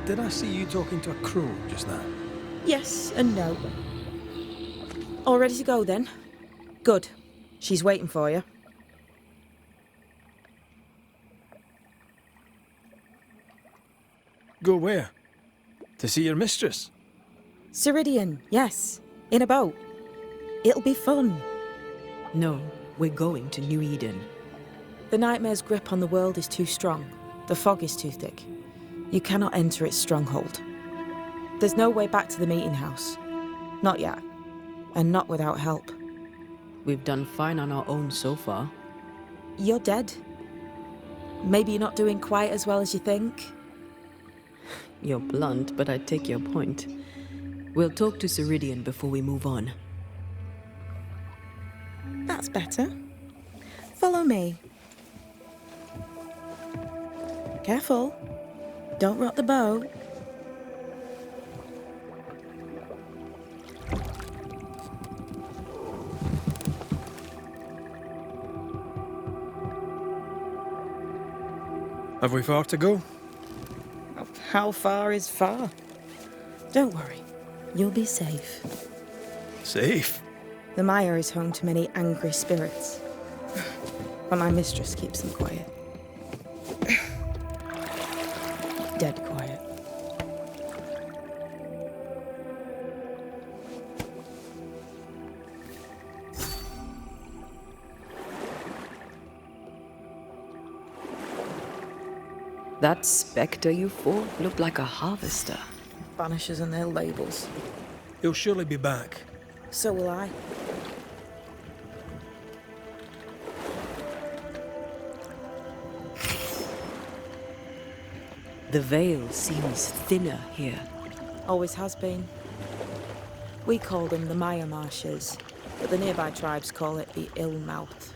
Did I see you talking to a crow just now? Yes and no. All ready to go then? Good. She's waiting for you. Go where? To see your mistress? SIRIDEAN, yes. In a boat. It'll be fun. No, we're going to New Eden. The nightmare's grip on the world is too strong. The fog is too thick. You cannot enter its stronghold. There's no way back to the meeting house. Not yet. And not without help. We've done fine on our own so far. You're dead. Maybe you're not doing quite as well as you think. You're blunt, but I take your point. We'll talk to SIRIDEAN before we move on. That's better. Follow me. Careful. Don't rock the boat. Have we far to go? How far is far? Don't worry. You'll be safe. Safe? The mire is home to many angry spirits. But my mistress keeps them quiet. Dead quiet. That spectre you fought looked like a harvester. Banishers and their labels. He'll surely be back. So will I. The veil seems thinner here. Always has been. We call them the Maya Marshes, but the nearby tribes call it the Ill Mouth.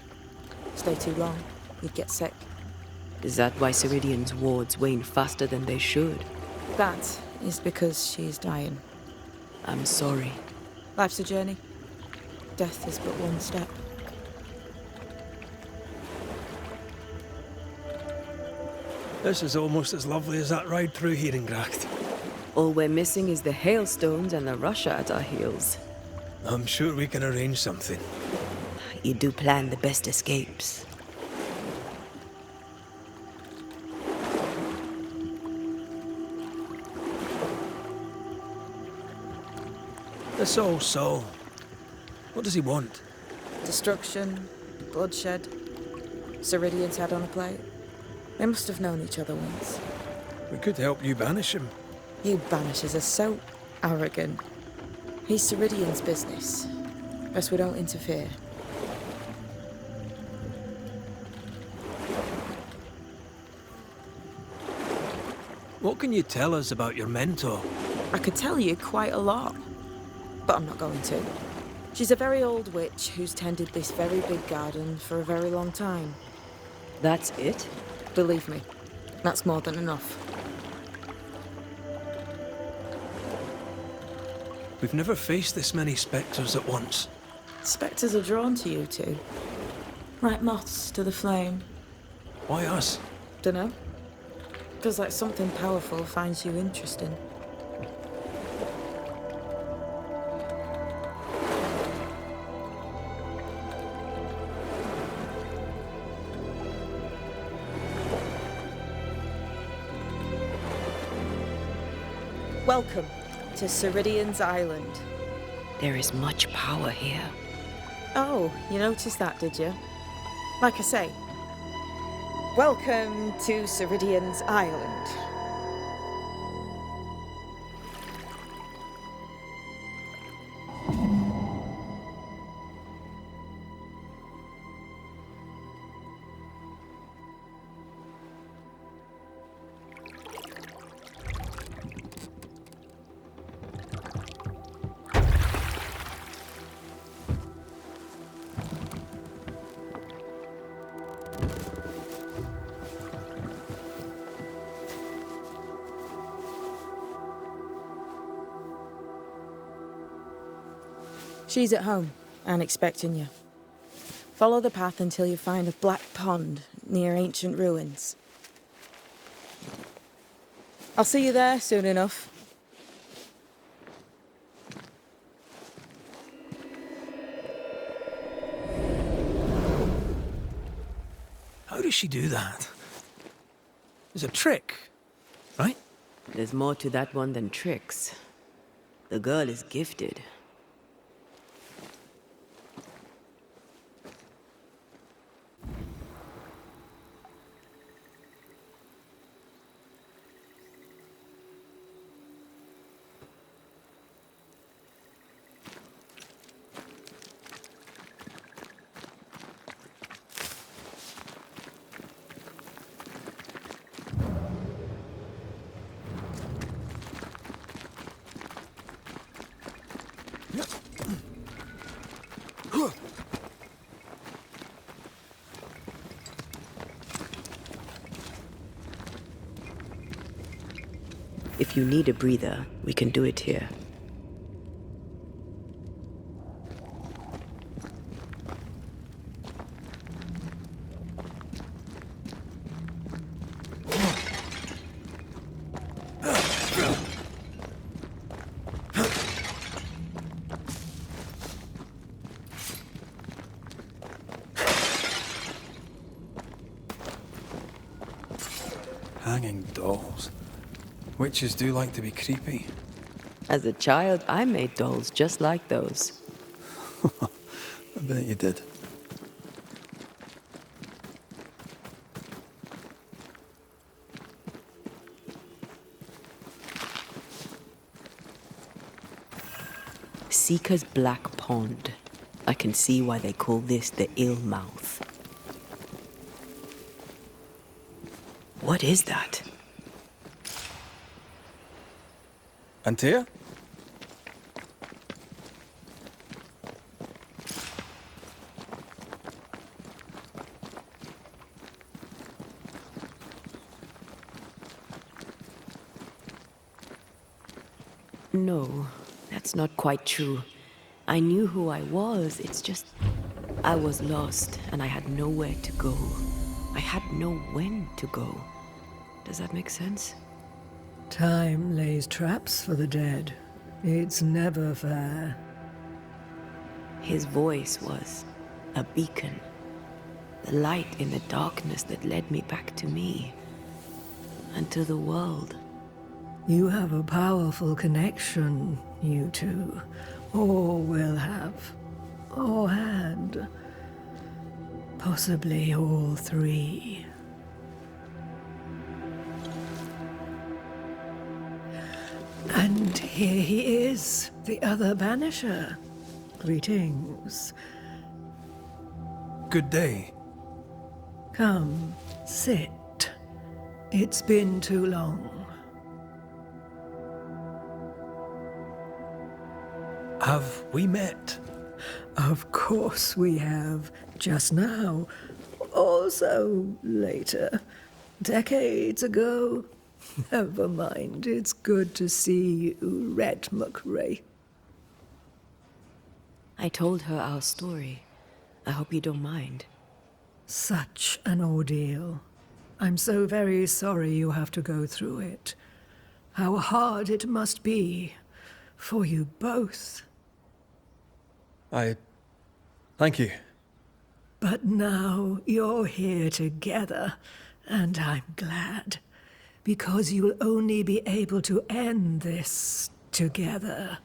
Stay too long, you'd get sick. Is that why SIRIDEAN's wards wane faster than they should? That is because she's dying. I'm sorry. Life's a journey. Death is but one step. This is almost as lovely as that ride through Herengracht. All we're missing is the hailstones and the Russia at our heels. I'm sure we can arrange something. You do plan the best escapes. This old Saul. What does he want? Destruction, bloodshed. SIRIDEAN's head on a plate. They must have known each other once. We could help you banish him. You Banishers are so arrogant. He's SIRIDEAN's business. Best we don't interfere. What can you tell us about your mentor? I could tell you quite a lot, but I'm not going to. She's a very old witch who's tended this very big garden for a very long time. That's it? Believe me, that's more than enough. We've never faced this many spectres at once. Spectres are drawn to you two. Like moths to the flame. Why us? Dunno. Feels like something powerful finds you interesting. Welcome to SIRIDEAN's island. There is much power here. Oh, you noticed that, did you? Like I say, welcome to SIRIDEAN's island. She's at home and expecting you. Follow the path until you find a black pond near ancient ruins. I'll see you there soon enough. How does she do that? There's a trick, right? There's more to that one than tricks. The girl is gifted. If you need a breather, we can do it here. Hanging dolls. Witches do like to be creepy. As a child, I made dolls just like those. I bet you did. Seeker's Black Pond. I can see why they call this the Ill Mouth. What is that? Antea? No, that's not quite true. I knew who I was, it's just... I was lost, and I had nowhere to go. I had no when to go. Does that make sense? Time lays traps for the dead. It's never fair. His voice was a beacon. The light in the darkness that led me back to me. And to the world. You have a powerful connection, you two. Or will have. Or had. Possibly all three. And here he is, the other Banisher. Greetings. Good day. Come, sit. It's been too long. Have we met? Of course we have. Just now. Also later. Decades ago. Never mind. It's good to see you, Red McRae. I told her our story. I hope you don't mind. Such an ordeal. I'm so very sorry you have to go through it. How hard it must be for you both. Thank you. But now you're here together, and I'm glad. Because you'll only be able to end this together.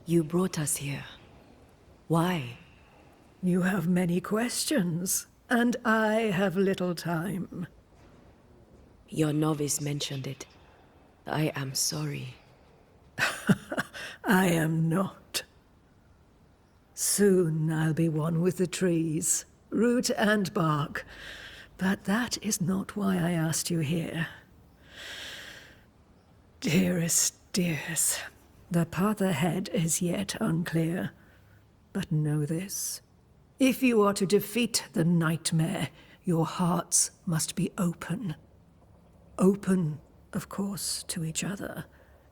You brought us here. Why? You have many questions, and I have little time. Your novice mentioned it. I am sorry. I am not. Soon I'll be one with the trees, root and bark. But that is not why I asked you here. Dearest dears, the path ahead is yet unclear. But know this. If you are to defeat the nightmare, your hearts must be open. Open, of course, to each other.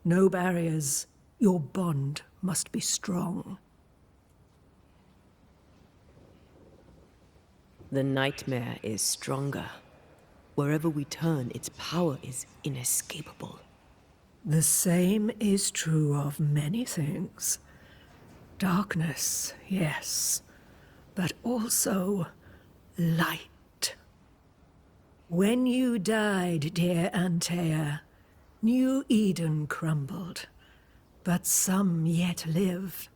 No barriers. Your bond must be strong. The nightmare is stronger. Wherever we turn, its power is inescapable. The same is true of many things. Darkness, yes, but also light. When you died, dear Antea, New Eden crumbled, but some yet live.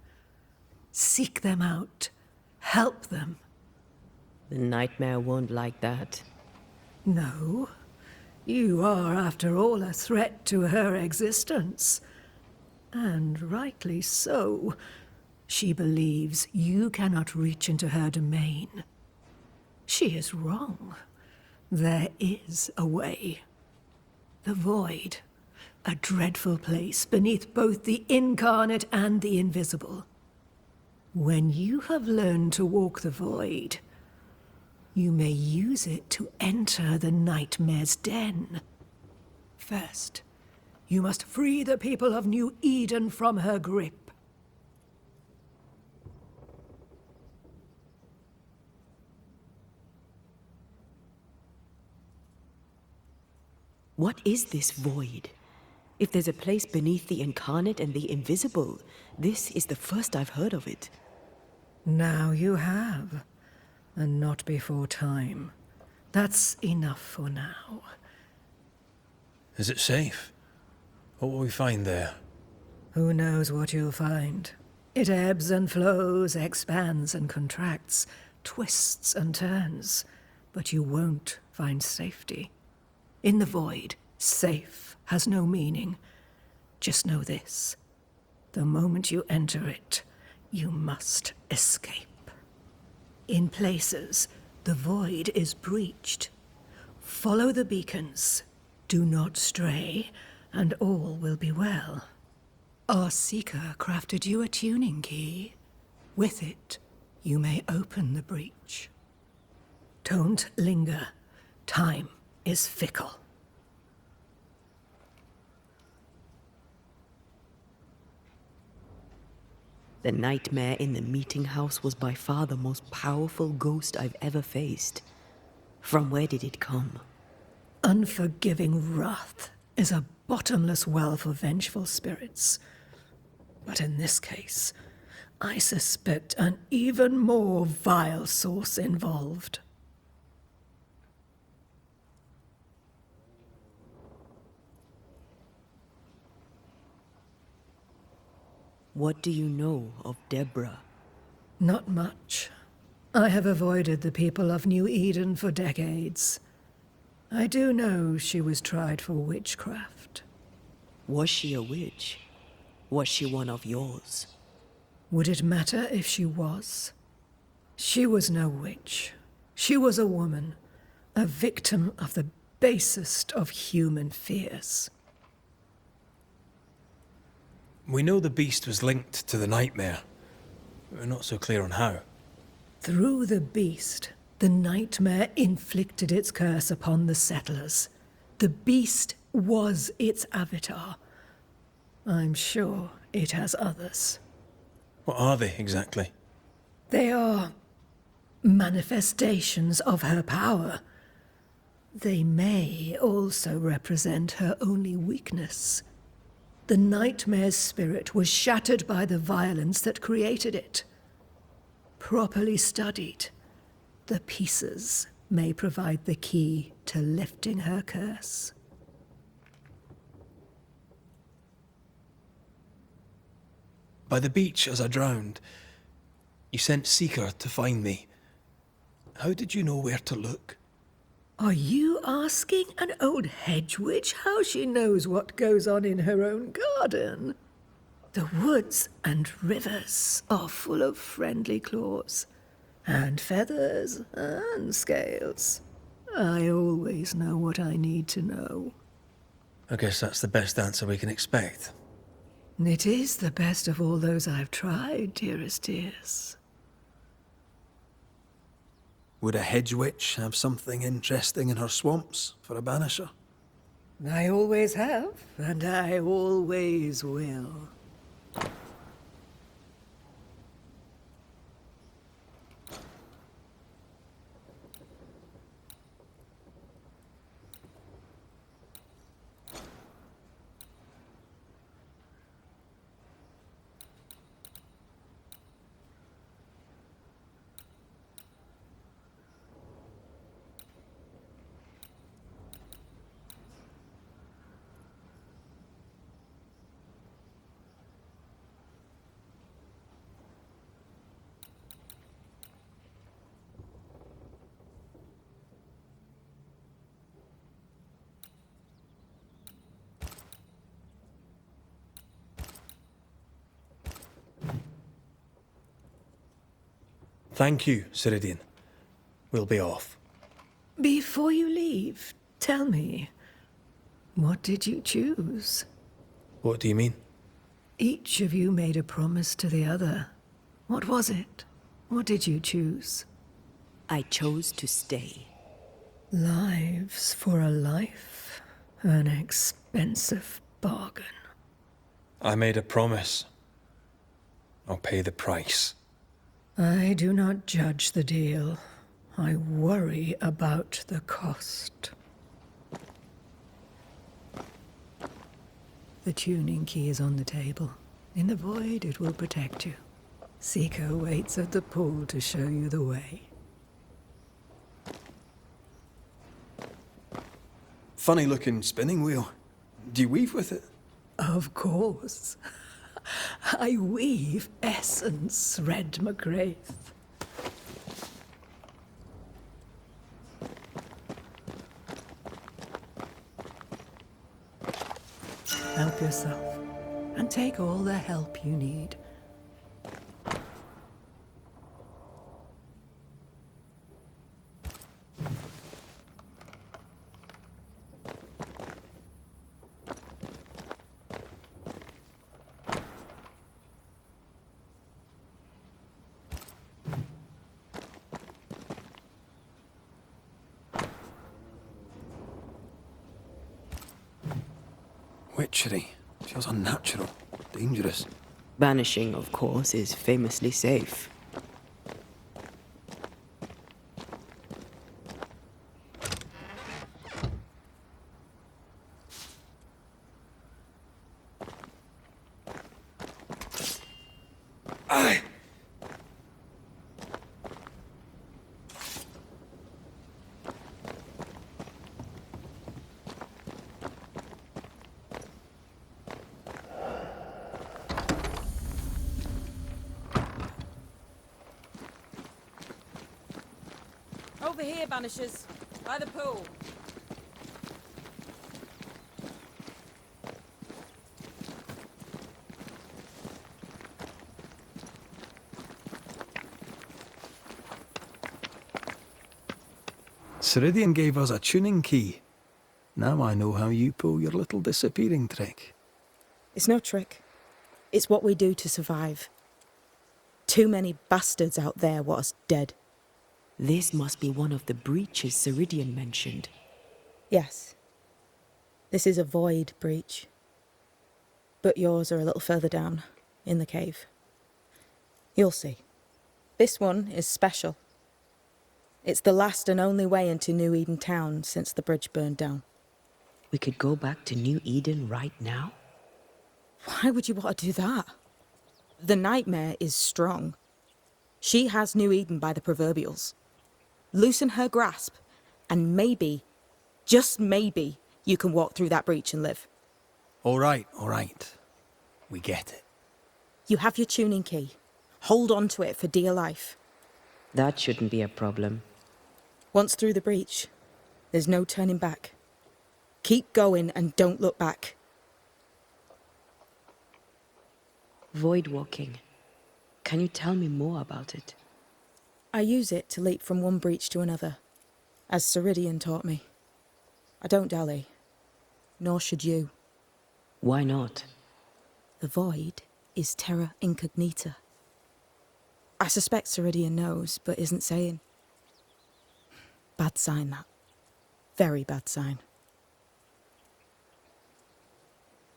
Seek them out. Help them. The nightmare won't like that. No. You are, after all, a threat to her existence. And rightly so. She believes you cannot reach into her domain. She is wrong. There is a way. The Void. A dreadful place beneath both the incarnate and the invisible. When you have learned to walk the Void, you may use it to enter the Nightmare's den. First, you must free the people of New Eden from her grip. What is this Void? If there's a place beneath the incarnate and the invisible, this is the first I've heard of it. Now you have, and not before time. That's enough for now. Is it safe? What will we find there? Who knows what you'll find? It ebbs and flows, expands and contracts, twists and turns, but you won't find safety. In the Void, safe has no meaning. Just know this. The moment you enter it, you must escape. In places, the Void is breached. Follow the beacons. Do not stray, and all will be well. Our Seeker crafted you a tuning key. With it, you may open the breach. Don't linger. Time is fickle. The nightmare in the meeting house was by far the most powerful ghost I've ever faced. From where did it come? Unforgiving wrath is a bottomless well for vengeful spirits. But in this case, I suspect an even more vile source involved. What do you know of Deborah? Not much. I have avoided the people of New Eden for decades. I do know she was tried for witchcraft. Was she a witch? Was she one of yours? Would it matter if she was? She was no witch. She was a woman, a victim of the basest of human fears. We know the beast was linked to the nightmare. We're not so clear on how. Through the beast, the nightmare inflicted its curse upon the settlers. The beast was its avatar. I'm sure it has others. What are they exactly? They are manifestations of her power. They may also represent her only weakness. The nightmare's spirit was shattered by the violence that created it. Properly studied, the pieces may provide the key to lifting her curse. By the beach as I drowned, you sent Seeker to find me. How did you know where to look? Are you asking an old hedge witch how she knows what goes on in her own garden? The woods and rivers are full of friendly claws, and feathers and scales. I always know what I need to know. I guess that's the best answer we can expect. It is the best of all those I've tried, dearest dears. Would a hedge witch have something interesting in her swamps for a banisher? I always have, and I always will. Thank you, SIRIDEAN. We'll be off. Before you leave, tell me, what did you choose? What do you mean? Each of you made a promise to the other. What was it? What did you choose? I chose to stay. Lives for a life? An expensive bargain. I made a promise. I'll pay the price. I do not judge the deal. I worry about the cost. The tuning key is on the table. In the void, it will protect you. Seeker waits at the pool to show you the way. Funny looking spinning wheel. Do you weave with it? Of course. I weave essence, Red McGrath. Help yourself, and take all the help you need. Witchery. Feels unnatural. Dangerous. Banishing, of course, is famously safe. Aye! Over here, Banishers. By the pool. SIRIDEAN gave us a tuning key. Now I know how you pull your little disappearing trick. It's no trick. It's what we do to survive. Too many bastards out there want us dead. This must be one of the breaches SIRIDEAN mentioned. Yes. This is a void breach. But yours are a little further down, in the cave. You'll see. This one is special. It's the last and only way into New Eden town since the bridge burned down. We could go back to New Eden right now? Why would you want to do that? The nightmare is strong. She has New Eden by the proverbials. Loosen her grasp, and maybe, just maybe, you can walk through that breach and live. All right. We get it. You have your tuning key. Hold on to it for dear life. That shouldn't be a problem. Once through the breach, there's no turning back. Keep going and don't look back. Void walking. Can you tell me more about it? I use it to leap from one breach to another, as SIRIDEAN taught me. I don't dally, nor should you. Why not? The void is terra incognita. I suspect SIRIDEAN knows, but isn't saying. Bad sign, that. Very bad sign.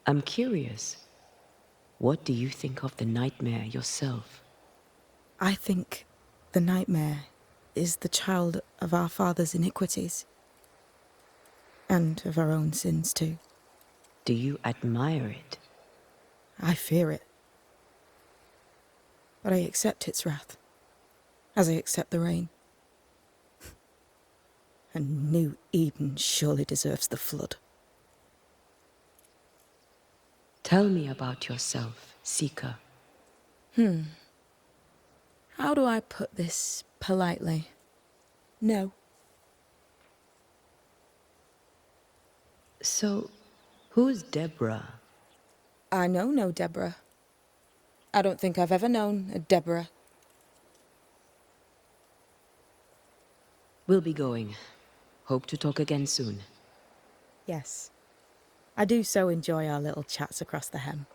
I'm curious. What do you think of the nightmare yourself? I think the nightmare is the child of our father's iniquities. And of our own sins, too. Do you admire it? I fear it. But I accept its wrath, as I accept the rain. And New Eden surely deserves the flood. Tell me about yourself, Seeker. How do I put this politely? No. So, who's Deborah? I know no Deborah. I don't think I've ever known a Deborah. We'll be going. Hope to talk again soon. Yes. I do so enjoy our little chats across the hem.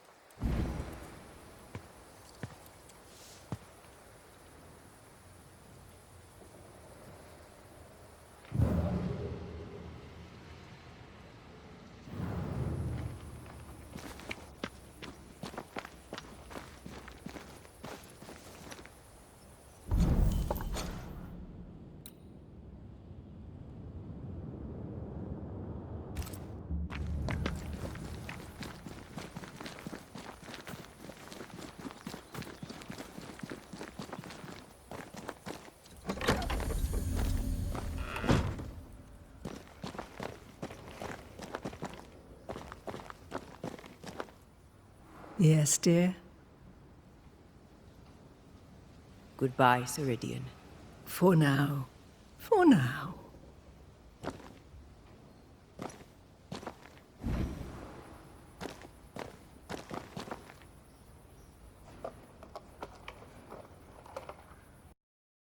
Yes, dear? Goodbye, SIRIDEAN. For now. For now.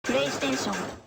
PlayStation